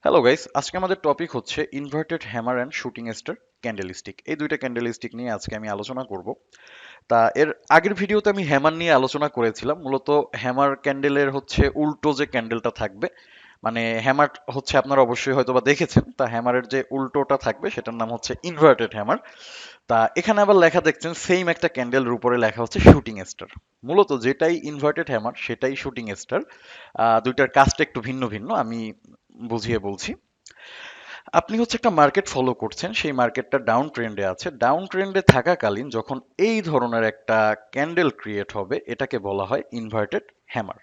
Hello guys, আজকে আমাদের topic হচ্ছে inverted hammer and shooting star candlestick. এই দুইটা ক্যান্ডেলস্টিক নিয়ে আজকে আমি আলোচনা করব। তা এর আগের ভিডিওতে আমি হ্যামার নিয়ে আলোচনা করেছিলাম। মূলত হ্যামার ক্যান্ডেলের হচ্ছে উল্টো যে ক্যান্ডেলটা থাকবে, মানে হ্যামার হচ্ছে আপনারা অবশ্যই হয়তো বা দেখেছেন। তা হ্যামারের যে উল্টোটা থাকবে সেটার নাম হচ্ছে ইনভার্টেড হ্যামার। তা এখানে আবার লেখা দেখছেন সেম একটা ক্যান্ডেলের উপরে লেখা হচ্ছে শুটিং স্টার। মূলত যেটাই ইনভার্টেড হ্যামার সেটাই শুটিং স্টার। দুইটার কাজটা একটু ভিন্ন ভিন্ন, আমি বুঝিয়ে বলছি। আপনি হচ্ছে একটা মার্কেট ফলো করছেন, সেই মার্কেটটা ডাউন ট্রেন্ডে আছে। ডাউন ট্রেন্ডে থাকাকালীন যখন এই ধরনের একটা ক্যান্ডেল ক্রিয়েট হবে, এটাকে বলা হয় ইনভার্টেড হ্যামার।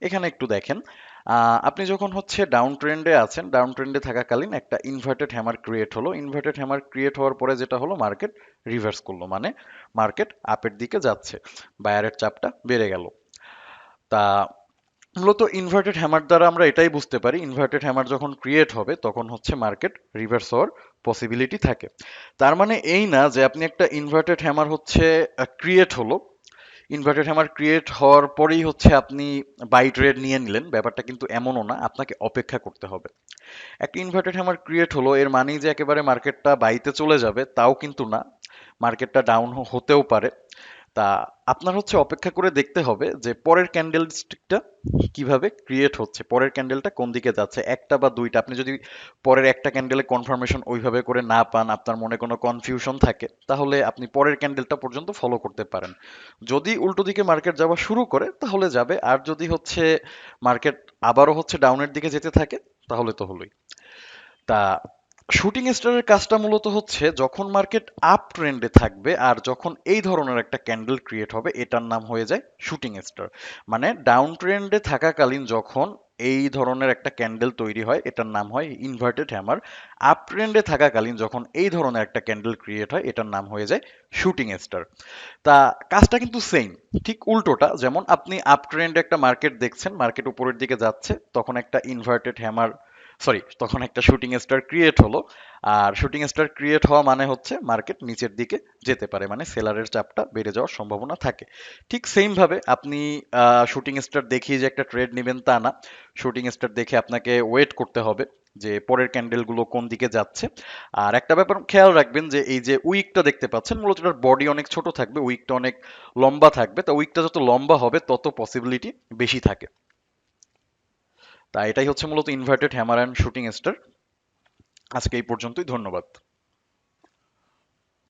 এখানে একটু দেখেন, আপনি যখন হচ্ছে ডাউন ট্রেন্ডে আছেন, ডাউন ট্রেন্ডে থাকাকালীন একটা ইনভার্টেড হ্যামার ক্রিয়েট হলো। ইনভার্টেড হ্যামার ক্রিয়েট হওয়ার পরে যেটা হলো, মার্কেট রিভার্স করলো, মানে মার্কেট আপের দিকে যাচ্ছে, বায়ারের চাপটা বেড়ে গেল। তা মূলত ইনভার্টেড হ্যামার দ্বারা আমরা এটাই বুঝতে পারি, ইনভার্টেড হ্যামার যখন ক্রিয়েট হবে তখন হচ্ছে মার্কেট রিভার্স হওয়ার পসিবিলিটি থাকে। তার মানে এই না যে আপনি একটা ইনভার্টেড হ্যামার হচ্ছে ক্রিয়েট হলো, ইনভার্টেড হ্যামার ক্রিয়েট হওয়ার পরেই হচ্ছে আপনি বাই ট্রেড নিয়ে নিলেন। ব্যাপারটা কিন্তু এমনও না, আপনাকে অপেক্ষা করতে হবে। একটা ইনভার্টেড হ্যামার ক্রিয়েট হলো এর মানেই যে একেবারে মার্কেটটা বাইতে চলে যাবে তাও কিন্তু না, মার্কেটটা ডাউন হতেও পারে। তা আপনার হচ্ছে অপেক্ষা করে দেখতে হবে যে পরের ক্যান্ডেল স্টিকটা কিভাবে ক্রিয়েট হচ্ছে, পরের ক্যান্ডেলটা কোন দিকে যাচ্ছে, একটা বা দুইটা। আপনি যদি পরের একটা ক্যান্ডেলে কনফার্মেশন ওইভাবে করে না পান, আপনার মনে কোনো কনফিউশন থাকে, তাহলে আপনি পরের ক্যান্ডেলটা পর্যন্ত ফলো করতে পারেন। যদি উল্টো দিকে মার্কেট যাওয়া শুরু করে তাহলে যাবে, আর যদি হচ্ছে মার্কেট আবারও হচ্ছে ডাউনের দিকে যেতে থাকে তাহলে তো হলোই। তা শুটিং স্টারের কাজটা মূলত হচ্ছে যখন মার্কেট আপ ট্রেন্ডে থাকবে আর যখন এই ধরনের একটা ক্যান্ডেল ক্রিয়েট হবে, এটার নাম হয়ে যায় শুটিং স্টার। মানে ডাউন ট্রেন্ডে থাকাকালীন যখন এই ধরনের একটা ক্যান্ডেল তৈরি হয়, এটার নাম হয় ইনভার্টেড হ্যামার। আপ ট্রেন্ডে থাকাকালীন যখন এই ধরনের একটা ক্যান্ডেল ক্রিয়েট হয়, এটার নাম হয়ে যায় শুটিং স্টার। তা কাজটা কিন্তু সেম, ঠিক উল্টোটা। যেমন আপনি আপ ট্রেন্ডে একটা মার্কেট দেখছেন, মার্কেট উপরের দিকে যাচ্ছে, তখন একটা ইনভার্টেড হ্যামার, সরি, তখন একটা শুটিং স্টার ক্রিয়েট হলো। আর শুটিং স্টার ক্রিয়েট হওয়া মানে হচ্ছে মার্কেট নিচের দিকে যেতে পারে, মানে সেলারের চাপটা বেড়ে যাওয়ার সম্ভাবনা থাকে। ঠিক সেম ভাবে আপনি শুটিং স্টার দেখিয়ে যে একটা ট্রেড নেবেন তা না। শুটিং স্টার দেখে আপনাকে ওয়েট করতে হবে যে পরের ক্যান্ডেলগুলো কোন দিকে যাচ্ছে। আর একটা ব্যাপার খেয়াল রাখবেন যে এই যে উইকটা দেখতে পাচ্ছেন, মূলত এটার বডি অনেক ছোট থাকবে, উইকটা অনেক লম্বা থাকবে। তা উইকটা যত লম্বা হবে তত পসিবিলিটি বেশি থাকে। তা এটাই হচ্ছে মূলত inverted hammer and shooting star. আজকে এই পর্যন্তই, ধন্যবাদ।